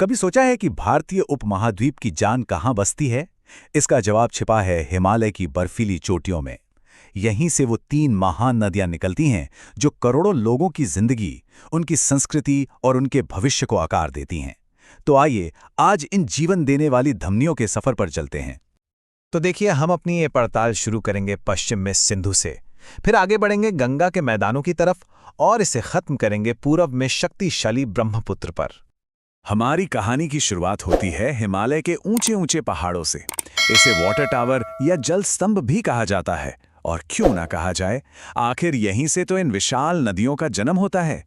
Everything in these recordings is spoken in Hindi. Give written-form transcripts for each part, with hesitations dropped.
कभी सोचा है कि भारतीय उपमहाद्वीप की जान कहाँ बसती है? इसका जवाब छिपा है हिमालय की बर्फीली चोटियों में। यहीं से वो 3 महान नदियां निकलती हैं जो करोड़ों लोगों की जिंदगी, उनकी संस्कृति और उनके भविष्य को आकार देती हैं। तो आइए आज इन जीवन देने वाली धमनियों के सफर पर चलते हैं। तो देखिए, हम अपनी ये पड़ताल शुरू करेंगे पश्चिम में सिंधु से, फिर आगे बढ़ेंगे गंगा के मैदानों की तरफ और इसे खत्म करेंगे पूरब में शक्तिशाली ब्रह्मपुत्र पर। हमारी कहानी की शुरुआत होती है हिमालय के ऊंचे ऊंचे पहाड़ों से। इसे वाटर टावर या जल स्तंभ भी कहा जाता है, और क्यों ना कहा जाए, आखिर यहीं से तो इन विशाल नदियों का जन्म होता है।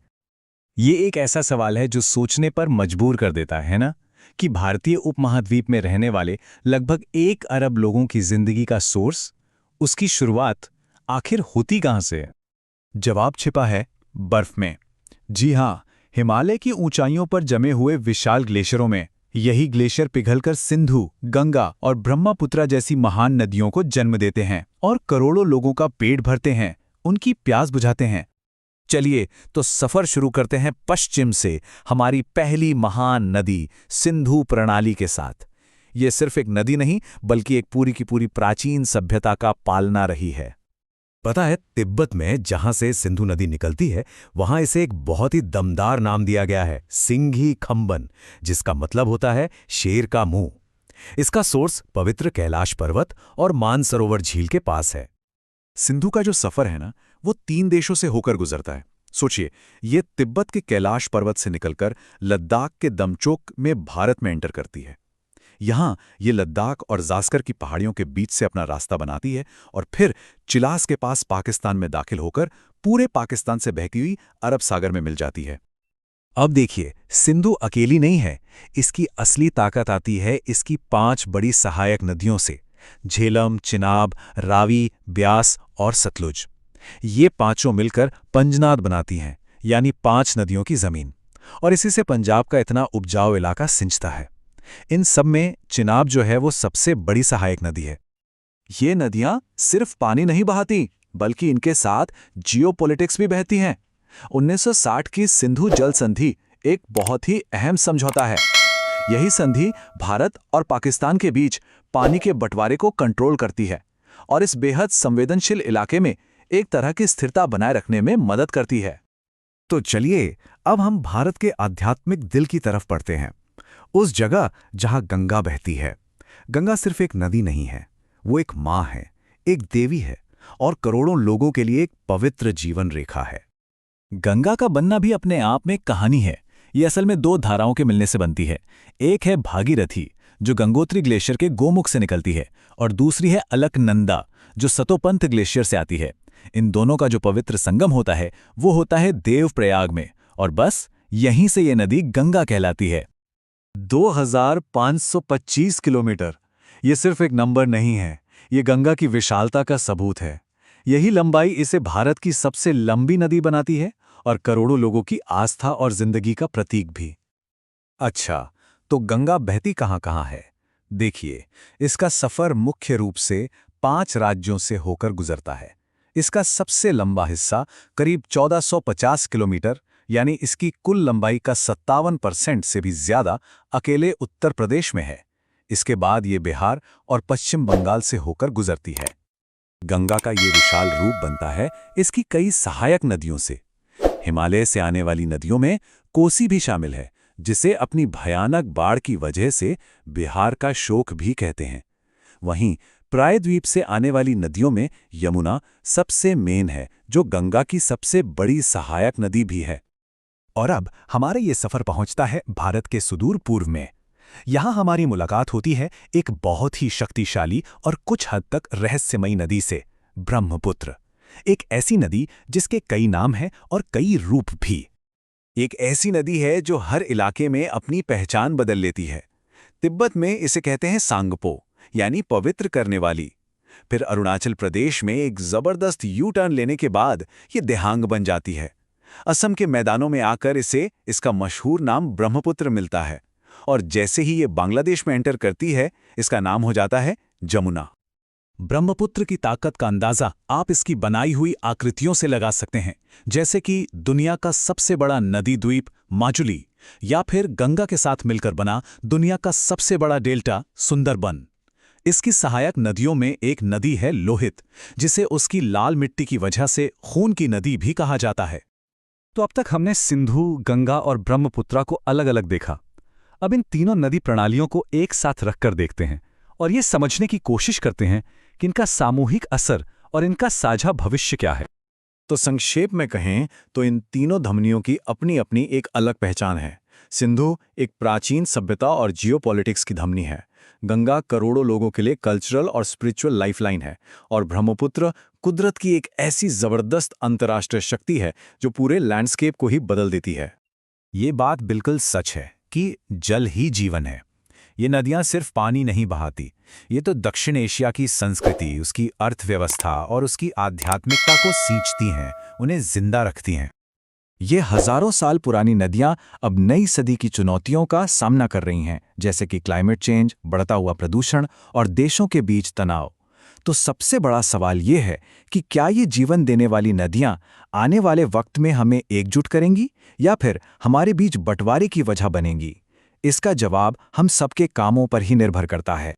ये एक ऐसा सवाल है जो सोचने पर मजबूर कर देता है ना, कि भारतीय उपमहाद्वीप में रहने वाले लगभग 1 अरब लोगों की जिंदगी का सोर्स, उसकी शुरुआत आखिर होती कहां से है? जवाब छिपा है बर्फ में। जी हाँ, हिमालय की ऊंचाइयों पर जमे हुए विशाल ग्लेशियरों में। यही ग्लेशियर पिघलकर सिंधु, गंगा और ब्रह्मपुत्र जैसी महान नदियों को जन्म देते हैं और करोड़ों लोगों का पेट भरते हैं, उनकी प्यास बुझाते हैं। चलिए तो सफर शुरू करते हैं पश्चिम से, हमारी पहली महान नदी सिंधु प्रणाली के साथ। ये सिर्फ एक नदी नहीं, बल्कि एक पूरी की पूरी प्राचीन सभ्यता का पालना रही है। पता है, तिब्बत में जहां से सिंधु नदी निकलती है, वहां इसे एक बहुत ही दमदार नाम दिया गया है, सिंघी खंबन, जिसका मतलब होता है शेर का मुंह। इसका सोर्स पवित्र कैलाश पर्वत और मानसरोवर झील के पास है। सिंधु का जो सफर है ना, वो 3 देशों से होकर गुजरता है। सोचिए, ये तिब्बत के कैलाश पर्वत से निकलकर लद्दाख के दमचोक में भारत में एंटर करती है। यहाँ ये लद्दाख और जास्कर की पहाड़ियों के बीच से अपना रास्ता बनाती है और फिर चिलास के पास पाकिस्तान में दाखिल होकर पूरे पाकिस्तान से बहती हुई अरब सागर में मिल जाती है। अब देखिए, सिंधु अकेली नहीं है। इसकी असली ताकत आती है इसकी 5 बड़ी सहायक नदियों से: झेलम, चिनाब, रावी, ब्यास और सतलुज। ये पांचों मिलकर पंजनाद बनाती हैं, यानी 5 नदियों की जमीन। और इसी से पंजाब का इतना उपजाऊ इलाका सिंचता है। इन सब में चिनाब जो है वो सबसे बड़ी सहायक नदी है। ये नदियां सिर्फ पानी नहीं बहाती, बल्कि इनके साथ जियोपॉलिटिक्स भी बहती हैं। 1960 की सिंधु जल संधि एक बहुत ही अहम समझौता है। यही संधि भारत और पाकिस्तान के बीच पानी के बंटवारे को कंट्रोल करती है और इस बेहद संवेदनशील इलाके में एक तरह की स्थिरता बनाए रखने में मदद करती है। तो चलिए अब हम भारत के आध्यात्मिक दिल की तरफ बढ़ते हैं, उस जगह जहां गंगा बहती है। गंगा सिर्फ एक नदी नहीं है, वो एक माँ है, एक देवी है और करोड़ों लोगों के लिए एक पवित्र जीवन रेखा है। गंगा का बनना भी अपने आप में एक कहानी है। ये असल में 2 धाराओं के मिलने से बनती है। एक है भागीरथी, जो गंगोत्री ग्लेशियर के गोमुख से निकलती है, और दूसरी है अलकनंदा, जो सतोपंथ ग्लेशियर से आती है। इन दोनों का जो पवित्र संगम होता है वो होता है देवप्रयाग में, और बस यहीं से ये नदी गंगा कहलाती है। 2525 किलोमीटर, ये सिर्फ एक नंबर नहीं है, ये गंगा की विशालता का सबूत है। यही लंबाई इसे भारत की सबसे लंबी नदी बनाती है और करोड़ों लोगों की आस्था और जिंदगी का प्रतीक भी। अच्छा, तो गंगा बहती कहाँ कहाँ है? देखिए, इसका सफर मुख्य रूप से 5 राज्यों से होकर गुजरता है। इसका सबसे लंबा हिस्सा करीब 1450 किलोमीटर, यानी इसकी कुल लंबाई का 57% से भी ज्यादा अकेले उत्तर प्रदेश में है। इसके बाद ये बिहार और पश्चिम बंगाल से होकर गुजरती है। गंगा का ये विशाल रूप बनता है इसकी कई सहायक नदियों से। हिमालय से आने वाली नदियों में कोसी भी शामिल है, जिसे अपनी भयानक बाढ़ की वजह से बिहार का शोक भी कहते हैं। वहीं प्रायद्वीप से आने वाली नदियों में यमुना सबसे मेन है, जो गंगा की सबसे बड़ी सहायक नदी भी है। और अब हमारा ये सफर पहुंचता है भारत के सुदूर पूर्व में। यहां हमारी मुलाकात होती है एक बहुत ही शक्तिशाली और कुछ हद तक रहस्यमयी नदी से, ब्रह्मपुत्र। एक ऐसी नदी जिसके कई नाम हैं और कई रूप भी। एक ऐसी नदी है जो हर इलाके में अपनी पहचान बदल लेती है। तिब्बत में इसे कहते हैं सांगपो, यानी पवित्र करने वाली। फिर अरुणाचल प्रदेश में एक जबरदस्त यू टर्न लेने के बाद ये देहांग बन जाती है। असम के मैदानों में आकर इसे इसका मशहूर नाम ब्रह्मपुत्र मिलता है, और जैसे ही ये बांग्लादेश में एंटर करती है, इसका नाम हो जाता है जमुना। ब्रह्मपुत्र की ताकत का अंदाजा आप इसकी बनाई हुई आकृतियों से लगा सकते हैं, जैसे कि दुनिया का सबसे बड़ा नदी द्वीप माजुली, या फिर गंगा के साथ मिलकर बना दुनिया का सबसे बड़ा डेल्टा सुंदरबन। इसकी सहायक नदियों में एक नदी है लोहित, जिसे उसकी लाल मिट्टी की वजह से खून की नदी भी कहा जाता है। तो अब तक हमने सिंधु, गंगा और ब्रह्मपुत्रा को अलग अलग देखा। अब इन तीनों नदी प्रणालियों को एक साथ रखकर देखते हैं और ये समझने की कोशिश करते हैं कि इनका सामूहिक असर और इनका साझा भविष्य क्या है। तो संक्षेप में कहें तो इन तीनों धमनियों की अपनी अपनी एक अलग पहचान है। सिंधु एक प्राचीन सभ्यता और जियोपॉलिटिक्स की धमनी है, गंगा करोड़ों लोगों के लिए कल्चरल और स्पिरिचुअल लाइफलाइन है, और ब्रह्मपुत्र कुदरत की एक ऐसी जबरदस्त अंतर्राष्ट्रीय शक्ति है जो पूरे लैंडस्केप को ही बदल देती है। ये बात बिल्कुल सच है कि जल ही जीवन है। ये नदियां सिर्फ पानी नहीं बहाती, ये तो दक्षिण एशिया की संस्कृति, उसकी अर्थव्यवस्था और उसकी आध्यात्मिकता को सींचती हैं, उन्हें जिंदा रखती हैं। ये हजारों साल पुरानी नदियां अब नई सदी की चुनौतियों का सामना कर रही हैं, जैसे कि क्लाइमेट चेंज, बढ़ता हुआ प्रदूषण और देशों के बीच तनाव। तो सबसे बड़ा सवाल ये है कि क्या ये जीवन देने वाली नदियां आने वाले वक्त में हमें एकजुट करेंगी या फिर हमारे बीच बंटवारे की वजह बनेंगी? इसका जवाब हम सबके कामों पर ही निर्भर करता है।